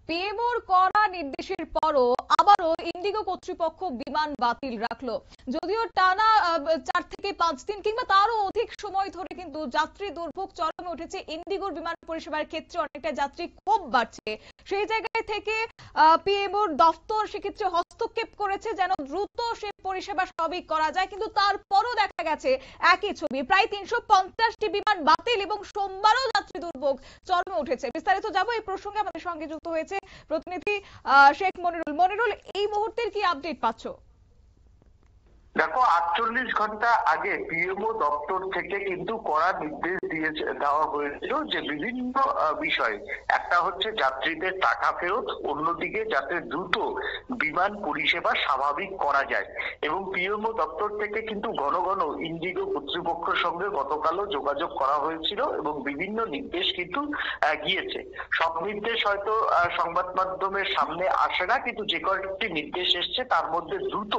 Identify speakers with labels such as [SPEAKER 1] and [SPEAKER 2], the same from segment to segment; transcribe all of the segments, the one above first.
[SPEAKER 1] পিএমওর কড়া নির্দেশের পরও আবারও ইন্ডিগো কর্তৃপক্ষ বিমান বাতিল রাখলো। যদিও টানা 4 থেকে 5 দিন কিংবা তারও অধিক সময় ধরে কিন্তু যাত্রী দুর্ভোগ চরমে উঠেছে। ইন্ডিগোর বিমান পরিষেবার ক্ষেত্রে অনেকটা যাত্রী ক্ষোভ বাড়ছে। সেই জায়গায় থেকে পিএমওর দফতর সেক্ষেত্রে হস্তক্ষেপ করেছে যেন দ্রুত সে পরিষেবা স্বাভাবিক করা যায়, কিন্তু তারপরও দেখা গেছে একই ছবি। প্রায় 350টি বিমান বাতিল এবং সোমবারও যাত্রী দুর্ভোগ চরমে উঠেছে। বিস্তারিত যাবো এই প্রসঙ্গে। আমাদের সঙ্গে যুক্ত হয়েছে প্রতিনিধি শেখ মনিরুল। মনিরুল, এই মুহূর্তের কি আপডেট পাচ্ছ?
[SPEAKER 2] দেখো, 48 ঘন্টা আগে পিএমও দপ্তর থেকে কিন্তু কড়া নির্দেশ দেওয়া হয়েছিল যে বিভিন্ন বিষয়, একটা হচ্ছে যাত্রীদের টাকা ফেরত, অন্যদিকে যাতে দ্রুত বিমান পরিষেবা স্বাভাবিক করা যায়। এবং পিএমও দপ্তর থেকে কিন্তু ঘন ঘন ইন্ডিগো কর্তৃপক্ষের সঙ্গে গতকালও যোগাযোগ করা হয়েছিল এবং বিভিন্ন নির্দেশ কিন্তু গিয়েছে। সব নির্দেশ হয়তো সংবাদ মাধ্যমের সামনে আসে না, কিন্তু যে কয়েকটি নির্দেশ এসছে তার মধ্যে দ্রুত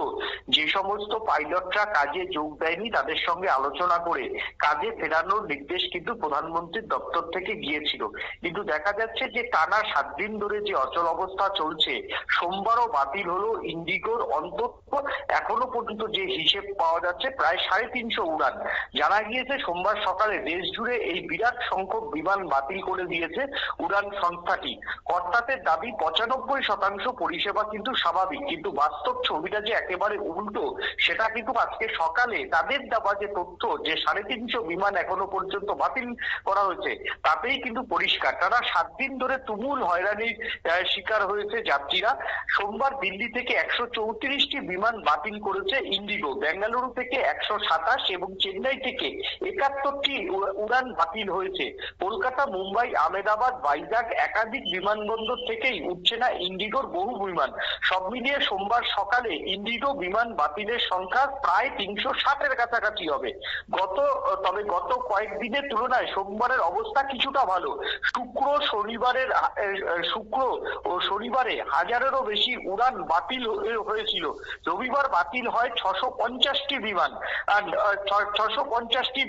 [SPEAKER 2] যে সমস্ত পাইলটরা কাজে যোগ দেয়নি তাদের সঙ্গে আলোচনা করে কাজে ফেরানোর নির্দেশ কিন্তু প্রধানমন্ত্রীর দপ্তর থেকে গিয়েছিল। কিন্তু দেখা যাচ্ছে যে টানা 7 দিন ধরে যে অচল অবস্থা চলছে, সোমবারও বাতিল হলো ইন্ডিগোর অন্তত এখনো পর্যন্ত যে হিসেব পাওয়া যাচ্ছে প্রায় 350 উড়ান। জানা গিয়েছে সোমবার সকালে দেশ জুড়ে এই বিরাট সংখ্যক বিমান বাতিল করে দিয়েছে উড়ান সংস্থাটি। কর্তাদের দাবি 95% পরিষেবা কিন্তু স্বাভাবিক, কিন্তু বাস্তব ছবিটা যে একেবারে উল্টো সেটা কিন্তু আজকে সকালে তাদের দেওয়া যে তথ্য যে 350 বিমান এখনো পর্যন্ত বাতিল করা হয়েছে তাতেই কিন্তু পরিষ্কার। টানা 7 দিন ধরে তুমুল হয়রানির শিকার হয়েছে যাত্রীরা। সোমবার দিল্লি থেকে 134টি বিমান বাতিল করেছে ইন্ডিগো, বেঙ্গালুরু থেকে 127 এবং চেন্নাই থেকে 71টি উড়ান বাতিল হয়েছে। কলকাতা, মুম্বাই, আহমেদাবাদ, ভাইজাগ একাধিক বিমানবন্দর থেকেই উঠছে না ইন্ডিগোর বহু বিমান। সব মিলিয়ে সোমবার সকালে ইন্ডিগো বিমান বাতিলের সংখ্যা প্রায় 360-এর কাছাকাছি হবে। তবে গত কয়েকদিনের তুলনায় সোমবারের অবস্থা কিছুটা ভালো। শুক্র ও শনিবারে 1000-এরও বেশি উড়ান বাতিল হয়েছিল। রবিবার বাতিল হয় 650টি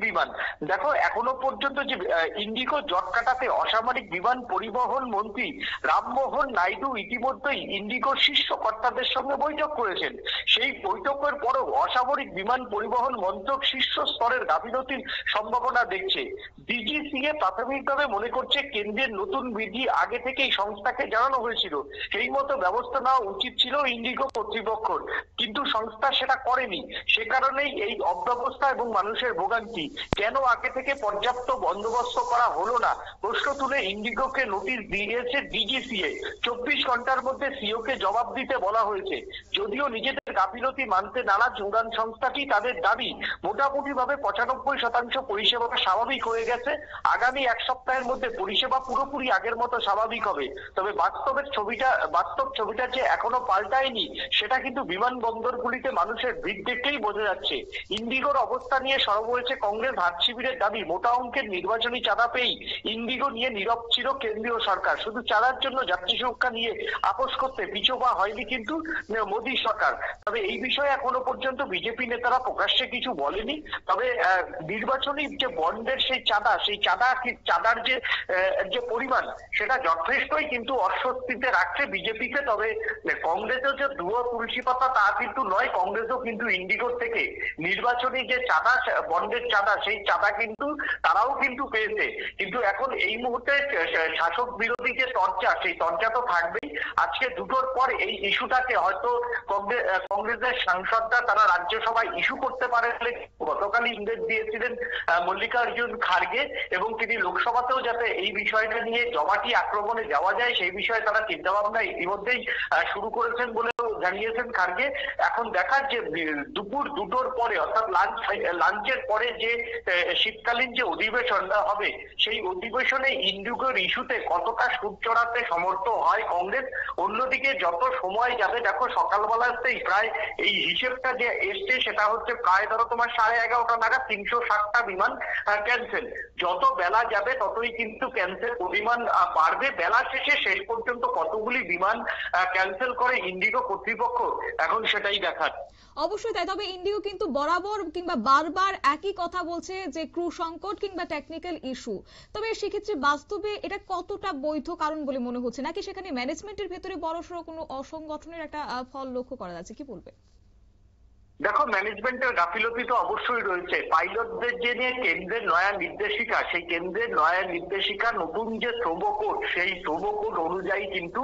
[SPEAKER 2] বিমান। দেখো, এখনো পর্যন্ত যে ইন্ডিগো জট কাটাতে অসামরিক বিমান পরিবহন মন্ত্রী রামমোহন নাইডু ইতিমধ্যেই ইন্ডিগোর শীর্ষ কর্তাদের সঙ্গে বৈঠক করেছেন। সেই বৈঠকের পরও অসামরিক বিমান পরিবহন মন্ত্রক শীর্ষ স্তরের গাফিলতির সম্ভাবনা দেখছে। ডিজিসিএ প্রাথমিকভাবে মনে করছে কেন্দ্রের নতুন বিধি আগে থেকেই সংস্থাকে জানানো হয়েছিল, সেই মতো ব্যবস্থা নেওয়া উচিত ছিল ইন্ডিগো কর্তৃপক্ষের, কিন্তু সংস্থা সেটা করেনি। সে কারণেই এই অব্যবস্থা এবং মানুষের ভোগান্তি। কেন আগে থেকে পর্যাপ্ত বন্দোবস্ত করা হলো না প্রশ্ন তুলে ইন্ডিগোকে নোটিশ দিয়েছে ডিজিসিএ। 24 ঘন্টার মধ্যে সিওকে জবাব দিতে বলা হয়েছে। যদিও নিজেদের গাফিলতি মানতে নারাজ উড়ান সংস্থাটি, তাদের দাবি মোটামুটি ভাবে 95% পরিষেবা স্বাভাবিক হয়ে গেছে। আগামী 1 সপ্তাহের মধ্যে পরিষেবা পুরোপুরি আগের মতো স্বাভাবিক হবে। তবে বাস্তব ছবিটা যে এখনো পাল্টায়নি সেটা কিন্তু বিমানবন্দরগুলিতে মানুষের ভিড় দেখলেই বোঝা যাচ্ছে। ইন্ডিগোর অবস্থা নিয়ে সরব হয়েছে কংগ্রেস। হাত শিবিরের দাবি, মোটা অঙ্কের নির্বাচনী চাঁদা পেয়েই ইন্ডিগো নিয়ে নীরব ছিল কেন্দ্রীয় সরকার। শুধু চাঁদার জন্য যাত্রী সুরক্ষা নিয়ে আপোষ করতে পিছপা হয়নি কিন্তু মোদী সরকার। তবে এই বিষয়ে এখনো পর্যন্ত বিজেপি নেতারা প্রকাশ্যে কিছু বলেনি। তবে নির্বাচনী যে বন্ডের সেই চাঁদার যে পরিমাণ সেটা যথেষ্টই কিন্তু অস্বস্তিতে রাখছে বিজেপিকে। তবে কংগ্রেসের যে দুয়ো তুলসী পাতা তা কিন্তু নয়, কংগ্রেসও কিন্তু ইন্ডিগোর থেকে নির্বাচনী যে চাঁদা, বন্ডের চাঁদা, সেই চাঁদা কিন্তু তারাও কিন্তু পেয়েছে। কিন্তু এখন এই মুহূর্তে শাসক বিরোধী যে চর্চা, সেই চর্চা তো থাকবেই। আজকে দুটোর পর এই ইস্যুটাকে হয়তো কংগ্রেসের সাংসদরা তারা রাজ্যসভায় ইস্যু করতে পারে বলে গতকাল ইঙ্গিত দিয়েছিলেন মল্লিকার্জুন খার্গে, এবং তিনি লোকসভাতেও যাতে এই বিষয়টা নিয়ে জমাটি আক্রমণে যাওয়া যায় সেই বিষয়ে তারা চিন্তা ভাবনা ইতিমধ্যেই শুরু করেছেন বলেও জানিয়েছেন খার্গে। এখন দেখার যে দুপুর 2টোর পরে অর্থাৎ লাঞ্চের পরে যে শীতকালীন যে অধিবেশন হবে সেই অধিবেশনে ইন্ডিগোর ইস্যুতে কতটা সুদ চড়াতে সমর্থ হয় কংগ্রেস। অন্যদিকে যত সময় যাবে, দেখো সকালবেলাতেই প্রায় এই হিসেবটা যে এসছে সেটা হচ্ছে প্রায় ধরো তোমার 11:30টা নাগাদ 360টা বিমান ক্যান্সেল। যত বেলা যাবে ততই কিন্তু ক্যান্সেল পরিমাণ বাড়বে। বেলা শেষ পর্যন্ত কত কতগুলি বিমান ক্যান্সেল করে ইন্ডিগো কর্তৃপক্ষ, এখন সেটাই দেখার।
[SPEAKER 1] অবশ্যই তাই। তবে ইন্ডিগো কিন্তু বরাবর কিংবা বারবার একই কথা বলছে যে ক্রু সংকট কিংবা টেকনিক্যাল ইস্যু। তবে সেক্ষেত্রে বাস্তবে এটা কতটা বৈধ কারণ বলে মনে হচ্ছে, নাকি সেখানে ম্যানেজমেন্টের ভেতরে বড়সড় কোনো অসংগঠনের একটা ফল লক্ষ্য করা যাচ্ছে, কি বলবে?
[SPEAKER 2] দেখো, ম্যানেজমেন্টের গাফিলতি তো অবশ্যই রয়েছে। পাইলটদের যে নিয়ে কেন্দ্রের নয়া নির্দেশিকা, সেই কেন্দ্রের নয়া নির্দেশিকা নতুন যে শ্রম কোড, সেই শ্রম কোড অনুযায়ী কিন্তু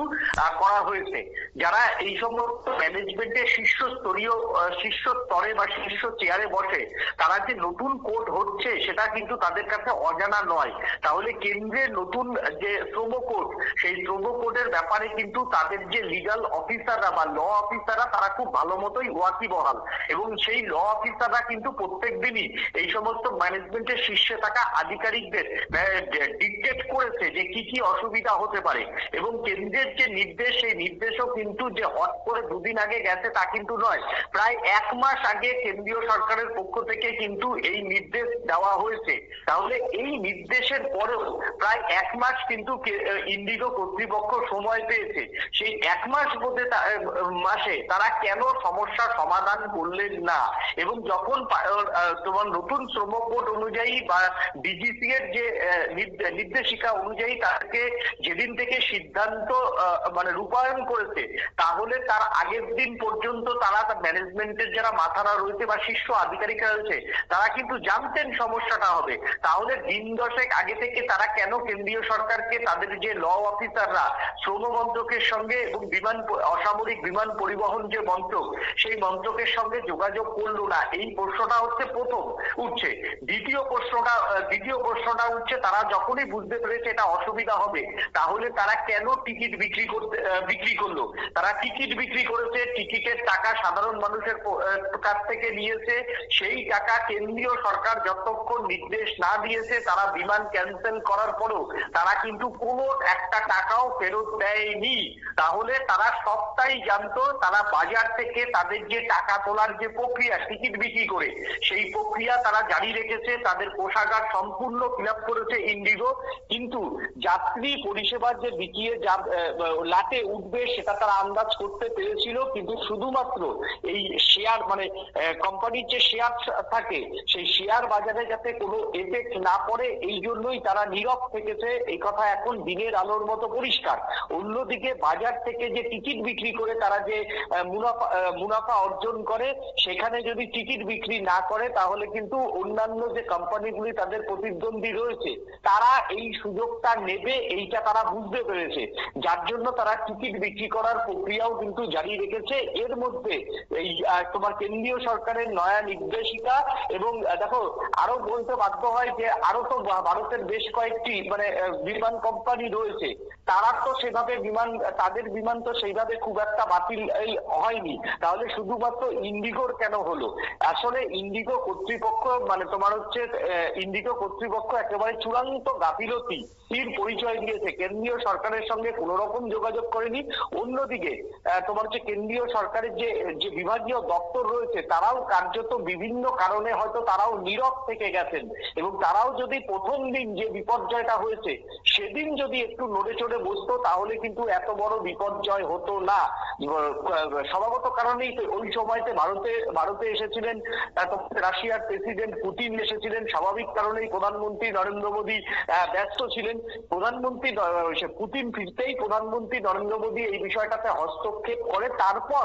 [SPEAKER 2] করা হয়েছে। যারা এই সমস্ত ম্যানেজমেন্টের শীর্ষ স্তরে বা শীর্ষ চেয়ারে বসে, তারা যে নতুন কোড হচ্ছে সেটা কিন্তু তাদের কাছে অজানা নয়। তাহলে কেন্দ্রের নতুন যে শ্রম কোড, সেই শ্রম কোডের ব্যাপারে কিন্তু তাদের যে লিগাল অফিসাররা বা ল অফিসাররা, তারা খুব ভালো মতোই ওয়াকিবহাল। এবং সেই ল অফিসাররা কিন্তু প্রত্যেক দিনই এই সমস্ত ম্যানেজমেন্টের শীর্ষে থাকা আধিকারিকদের ডিকটেট করেছে যে কি কি অসুবিধা হতে পারে। এবং কেন্দ্রের যে নির্দেশ, সেই নির্দেশও কিন্তু যে হট করে দুদিন আগে গেছে তা কিন্তু নয়। প্রায় 1 মাস আগে কেন্দ্রীয় সরকারের পক্ষ থেকে কিন্তু এই নির্দেশ দেওয়া হয়েছে। তাহলে এই নির্দেশের পরেও প্রায় 1 মাস কিন্তু ইন্ডিগো কর্তৃপক্ষ সময় পেয়েছে। সেই 1 মাস মাসে তারা কেন সমস্যার সমাধান করলেন না? এবং যখন তোমার নতুন শ্রম কোড অনুযায়ী বা ডিজিসি এর যে নির্দেশিকা অনুযায়ী তাকে যেদিন থেকে সিদ্ধান্ত মানে রূপায়ণ করেছে, তাহলে তার আগের দিন পর্যন্ত তারা ম্যানেজমেন্টের যারা মাথারা রয়েছে বা শীর্ষ আধিকারিকরা রয়েছে, তারা কিন্তু জানতেন সমস্যাটা হবে। তাহলে দিন 10 আগে থেকে তারা কেন কেন্দ্রীয় সরকারকে, তাদের যে ল অফিসাররা শ্রম মন্ত্রকের সঙ্গে এবং অসামরিক বিমান পরিবহন যে মন্ত্রক, সেই মন্ত্রকের সঙ্গে যোগাযোগ করলো না? এই প্রশ্নটা হচ্ছে প্রথম উঠছে। দ্বিতীয় প্রশ্নটা উঠছে, তারা যখনই বুঝতে পেরেছে এটা অসুবিধা হবে, তাহলে তারা কেন টিকিট বিক্রি করলো? তারা টিকিট বিক্রি করেছে, টিকিটের টাকা সাধারণ মানুষের কাছ থেকে নিয়েছে। সেই টাকা কেন্দ্রীয় সরকার যতক্ষণ নির্দেশ না দিয়েছে, তারা বিমান ক্যান্সেল করার পরেও তারা কিন্তু কোনো একটা টাকাও ফেরত দেয়নি। তাহলে তারা সবটাই জানতো। তারা বাজার থেকে তাদের যে টাকা তোলার যে প্রক্রিয়া, টিকিট বিক্রি করে, সেই প্রক্রিয়া তারা জারি রেখেছে। তাদের কোষাগার সম্পূর্ণ ফিল আপ করেছে ইন্ডিগো। কিন্তু যাত্রী পরিষেবার যে বিকিয়ে লাটে উঠবে সেটা তারা আন্দাজ করতে পেরেছিল। কিন্তু শুধুমাত্র এই শেয়ার, মানে কোম্পানির যে শেয়ার থাকে, সেই শেয়ার বাজারে যাতে কোনো এফেক্ট না পড়ে, এই জন্যই তারা নীরব থেকেছে। এই কথা এখন দিনের আলোর মতো পরিষ্কার। অন্যদিকে বাজার থেকে যে টিকিট বিক্রি করে তারা যে মুনাফা অর্জন করে, সেখানে যদি টিকিট বিক্রি না করে, তাহলে কিন্তু অন্যান্য যে কোম্পানিগুলি তাদের প্রতিদ্বন্দ্বী রয়েছে, তারা এই সুযোগটা নেবে, এইটা তারা বুঝতে পেরেছে। যার জন্য তারা টিকিট বিক্রি করার প্রক্রিয়াও কিন্তু জারি রেখেছে। এর মধ্যে এই তোমার কেন্দ্রীয় সরকারের নয়া নির্দেশিকা, এবং দেখো আরো বলতে বাধ্য হয় যে আরো তো ভারতের বেশ কয়েকটি মানে বিমান কোম্পানি রয়েছে, তারা তো সেভাবে তাদের বিমান তো সেইভাবে খুব একটা বাতিল হয়নি। তাহলে শুধুমাত্র ইন্ডিগোর কেন হলো? আসলে ইন্ডিগো কর্তৃপক্ষ, মানে তোমার হচ্ছে ইন্ডিগো কর্তৃপক্ষ একেবারে চূড়ান্ত গাফিলতির পরিচয় দিয়েছে। কেন্দ্রীয় সরকারের সঙ্গে কোন রকম যোগাযোগ করেনি। অন্যদিকে তোমার হচ্ছে কেন্দ্রীয় সরকারের যে বিভাগীয় দপ্তর রয়েছে, তারাও কার্যত বিভিন্ন কারণে হয়তো তারাও নীরব থেকে গেছেন। এবং তারাও যদি প্রথম দিন যে বিপর্যয়টা হয়েছে, সেদিন যদি একটু নড়ে চড়ে বসতো, তাহলে কিন্তু এত বড় বিপর্যয় হতো না। স্বভাবত কারণেই ওই সময়তে ভারতে এসেছিলেন রাশিয়ার প্রেসিডেন্ট পুতিন এসেছিলেন। স্বাভাবিক কারণেই প্রধানমন্ত্রী নরেন্দ্র মোদী ব্যস্ত ছিলেন। পুতিন ফিরতেই প্রধানমন্ত্রী নরেন্দ্র মোদী এই বিষয়টাতে হস্তক্ষেপ করে, তারপর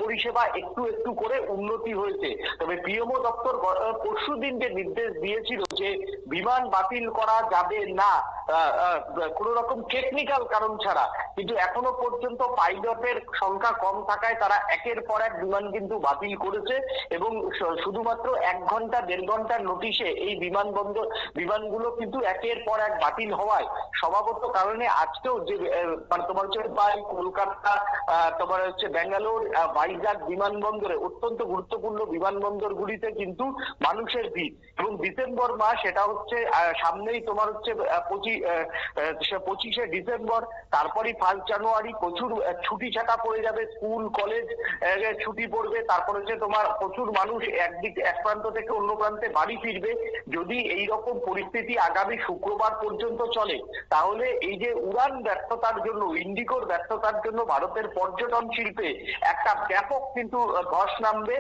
[SPEAKER 2] পরিষেবা একটু একটু করে উন্নতি হয়েছে। তবে পিএমও দপ্তর পরশুদিন যে নির্দেশ দিয়েছিল যে বিমান বাতিল করা যাবে না কোন রকম টেকনিক্যাল কারণ ছাড়া, কিন্তু এখনো পর্যন্ত পাইলটের সংখ্যা কম থাকায় তারা একের পর এক বিমান কিন্তু বাতিল করেছে। এবং শুধুমাত্র 1 ঘন্টা 1.5 ঘন্টার নোটিশে এই বিমানগুলো কিন্তু একের পর এক বাতিল হওয়ায় স্বভাবত কারণে আজকেও যে মানে তোমার হচ্ছে মুম্বাই, কলকাতা, তোমার হচ্ছে ব্যাঙ্গালোর, ভাইজাগ বিমানবন্দরে, অত্যন্ত গুরুত্বপূর্ণ বিমানবন্দরগুলিতে কিন্তু মানুষের ভিড়। এবং ডিসেম্বর মাস, এটা হচ্ছে সামনেই তোমার হচ্ছে 25শে ডিসেম্বর, তারপরই 1 জানুয়ারি প্রচুর ছুটি ছাটা পড়ে যাবে, স্কুল কলেজ ছুটি পড়বে, তারপর হচ্ছে তোমার প্রচুর মানুষ এক প্রান্ত থেকে অন্য প্রান্তে বাড়ি ফিরবে। যদি এই রকম পরিস্থিতি আগামী শুক্রবার পর্যন্ত চলে, তাহলে এই যে উড়ান ব্যর্থতার জন্য, ইন্ডিগোর ব্যর্থতার জন্য ভারতের পর্যটন শিল্পে একটা ব্যাপক কিন্তু ধস নামবে,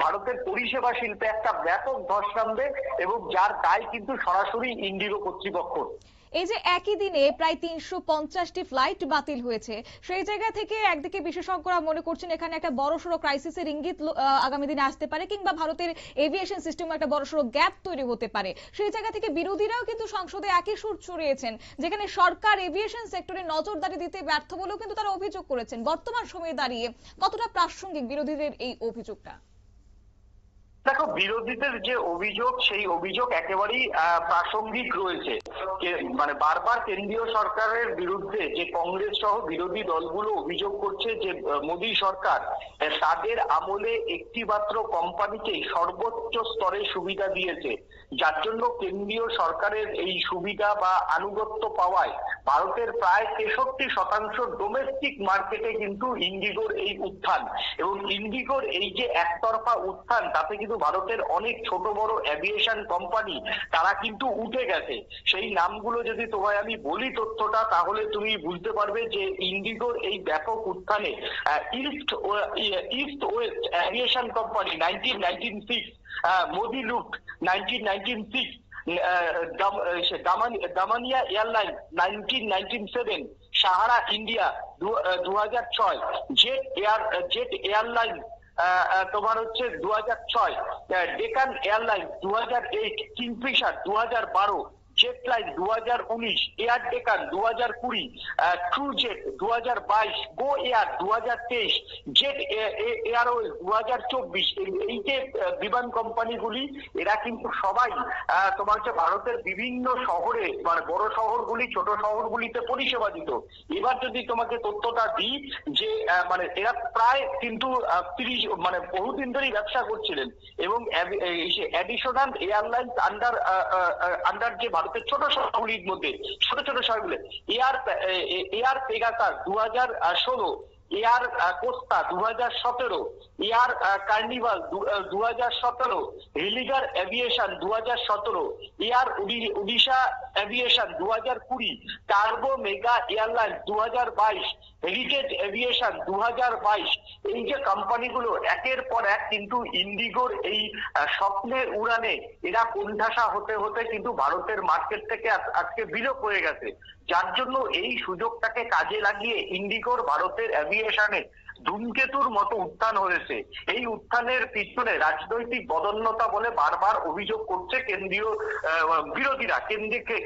[SPEAKER 2] ভারতের পরিষেবা শিল্পে একটা ব্যাপক ধস নামবে, এবং যার দায় কিন্তু সরাসরি ইন্ডিগো কর্তৃপক্ষ।
[SPEAKER 1] এই যে একই দিনে প্রায় 350টি ফ্লাইট বাতিল হয়েছে, সেই জায়গা থেকে একদিকে বিশেষজ্ঞরা মনে করছেন এখানে একটা বড়সড় ক্রাইসিসের ইঙ্গিত আগামী দিনে আসতে পারে, কিংবা ভারতের এভিয়েশন সিস্টেমে একটা বড়সড় গ্যাপ তৈরি হতে পারে। সেই জায়গা থেকে বিরোধীরাও কিন্তু সংসদে একই সুর ছড়িয়েছেন, যেখানে সরকার এভিয়েশন সেক্টরে নজরদারি দিতে ব্যর্থ বলেও কিন্তু তারা অভিযোগ করেছেন। বর্তমান সময়ে দাঁড়িয়ে কতটা প্রাসঙ্গিক বিরোধীদের এই অভিযোগটা?
[SPEAKER 2] দেখো, বিরোধীদের যে অভিযোগ, সেই অভিযোগ একেবারেই প্রাসঙ্গিক রয়েছে। মানে বারবার কেন্দ্রীয় সরকারের বিরুদ্ধে যে কংগ্রেস সহ বিরোধী দলগুলো অভিযোগ করছে যে মোদী সরকার তাদের আমলে একটি মাত্র কোম্পানিকে সর্বোচ্চ স্তরে সুবিধা দিয়েছে, যার জন্য কেন্দ্রীয় সরকারের এই সুবিধা বা আনুগত্য পাওয়ায় ভারতের প্রায় 63% ডোমেস্টিক মার্কেটে কিন্তু ইন্ডিগোর এই উত্থান, এবং ইন্ডিগোর এই যে একতরফা উত্থান, তাতে কিন্তু ভারতের অনেক ছোট বড় এভিয়েশন কোম্পানি তারা কিন্তু উঠে গেছে। সেই নামগুলো যদি তোমায় আমি বলি তথ্যটা, তাহলে তুমি বুঝতে পারবে যে ইন্ডিগোর এই ব্যাপক উত্থানে east west aviation company 1996, ModiLuft 1996, Damania airline 1997, Sahara India 2006, jet airline তোমার হচ্ছে 2006, Deccan airline 2008, Kingfisher 2012, jet line 2019, air Deccan 2020, TruJet 2022, go air 2023, jet airways 2024। এই যে বিমান কোম্পানিগুলি, এরা কিন্তু সবাই তোমার হচ্ছে ভারতের বিভিন্ন শহরে, মানে বড় শহরগুলি, ছোট শহরগুলিতে পরিষেবা দিত। এবার যদি তোমাকে তথ্যটা দিই যে মানে এরা প্রায় কিন্তু 30 মানে বহুদিন ধরেই ব্যবসা করছিলেন, এবং অ্যাডিশনাল এয়ারলাইন্স আন্ডার যে ভারতের ছোট শহরগুলির মধ্যে, ছোট ছোট শহরগুলো, air Pegasus 2016, air Costa 2017, air carnival 2017, Religare aviation 2017, air Orissa aviation 2020, turbo mega airline 2022, heritage aviation 2022। এই যে কোম্পানিগুলো একের পর এক কিন্তু ইন্ডিগোর এই স্বপ্নের উড়ানে এরা কোণঠাসা হতে হতে কিন্তু ভারতের মার্কেট থেকে আজকে বিলোপ হয়ে গেছে, যার জন্য এই সুযোগটাকে কাজে লাগিয়ে ইন্ডিগোর ভারতের এভিয়েশনে ধূমকেতুর মতো উত্থান হয়েছে। এই উত্থানের পিছনে রাজনৈতিক বদন্যতা বলে বারবার অভিযোগ করছে কেন্দ্রীয় বিরোধীরা,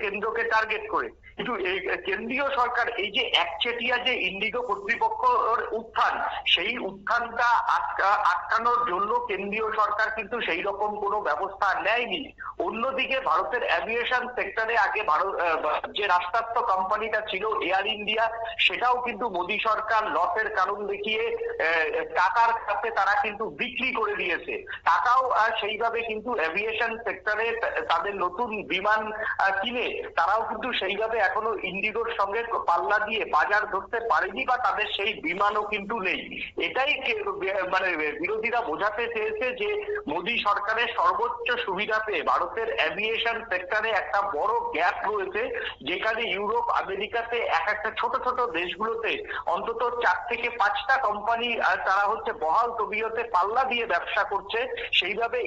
[SPEAKER 2] কেন্দ্রকে টার্গেট করে। কিন্তু এই কেন্দ্রীয় সরকার এই যে একচেটিয়া যে ইন্ডিগো কর্তৃপক্ষের উত্থান, সেই উত্থানটা আটকানোর জন্য কেন্দ্রীয় সরকার কিন্তু সেই রকম কোনো ব্যবস্থা নেয়নি। অন্যদিকে ভারতের এভিয়েশন সেক্টরে আগে যে রাষ্ট্রায়ত্ত কোম্পানিটা ছিল এয়ার ইন্ডিয়া, সেটাও কিন্তু মোদী সরকার লসের কারণ দেখিয়ে টাকার কাছে তারা কিন্তু বিক্রি করে দিয়েছে। টাকাও সেইভাবে কিন্তু এভিয়েশন সেক্টরে তাদের নতুন বিমান কিনে তারাও কিন্তু সেইভাবে এখনো ইন্ডিগোর সঙ্গে পাল্লা দিয়ে বাজার ধরতে পারেনি, বা তাদের সেই বিমানও কিন্তু নেই। এটাই মানে বিরোধীরা বোঝাতে চেয়েছে যে মোদী সরকারের সর্বোচ্চ সুবিধা পেয়ে ভারতের এভিয়েশন সেক্টরে একটা বড় গ্যাপ রয়েছে, যেখানে ইউরোপ, আমেরিকাতে একটা ছোট ছোট দেশগুলোতে অন্তত 4 থেকে 5টা কোম্পানি তারা হচ্ছে বহাল তবিয়তে পাল্লা দিয়ে ব্যবসা করছে। সেইভাবে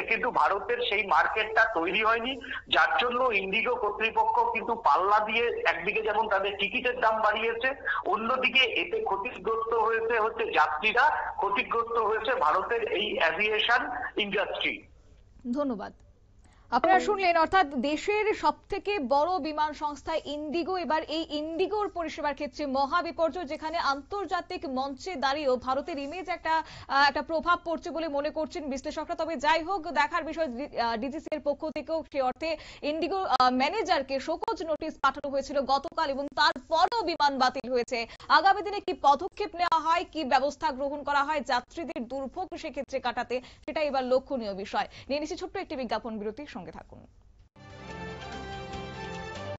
[SPEAKER 2] কিন্তু ভারতের সেই মার্কেটটা তৈরি হয়নি, যার জন্য ইন্ডিগো কর্তৃপক্ষ কিন্তু পাল্লা দিয়ে একদিকে যেমন তাদের টিকিটের দাম বাড়িয়েছে, অন্যদিকে এতে ক্ষতিগ্রস্ত হচ্ছে যাত্রীরা, ক্ষতিগ্রস্ত হয়েছে ভারতের এই এভিয়েশন ইন্ডাস্ট্রি।
[SPEAKER 1] ধন্যবাদ। আপনারা শুনলেন, অর্থাৎ দেশের সবথেকে বড় বিমান সংস্থা ইন্ডিগো এবার এই ইন্ডিগোর পরিষেবার ক্ষেত্রে মহা বিপর্যয়, যেখানে আন্তর্জাতিক মঞ্চে দাঁড়িয়েও ভারতের ইমেজ একটা প্রভাব পড়ছে বলে মনে করছেন বিশ্লেষকরা। তবে যাই হোক, দেখার বিষয় ডিজিসি এর পক্ষ থেকেও সে অর্থে ইন্ডিগো ম্যানেজারকে শোকজ নোটিশ পাঠানো হয়েছিল গতকাল, এবং তারপরও বিমান বাতিল হয়েছে। আগামী দিনে কি পদক্ষেপ নেওয়া হয়, কি ব্যবস্থা গ্রহণ করা হয় যাত্রীদের দুর্ভোগ সেক্ষেত্রে কাটাতে, সেটা এবার লক্ষণীয় বিষয়। নিয়ে নিচ্ছি ছোট্ট একটি বিজ্ঞাপন বিরতি, সঙ্গে থাকুন।